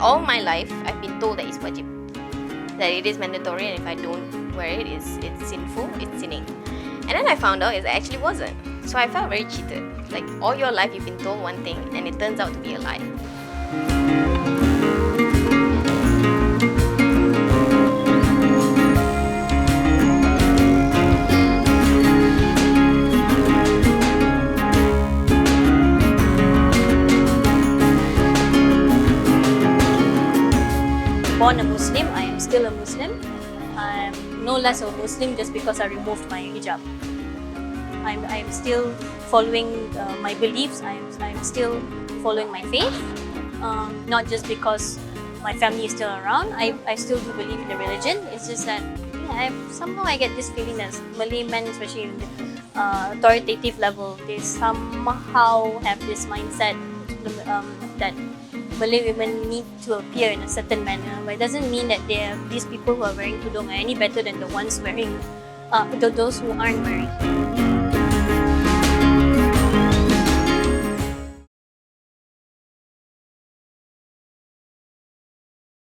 all my life, I've been told that it's wajib, that it is mandatory, and if I don't wear it, it's sinful, it's sinning. And then I found out it actually wasn't. So I felt very cheated. Like all your life you've been told one thing and it turns out to be a lie. Born a Muslim, I am still a Muslim. I am no less of a Muslim just because I removed my hijab. I am still following my beliefs. I am still following my faith. Not just because my family is still around. I still do believe in the religion. It's just that somehow I get this feeling that Malay men, especially in the authoritative level, they somehow have this mindset that Malay women need to appear in a certain manner, but it doesn't mean that these people who are wearing tudung are any better than the ones wearing, those who aren't wearing.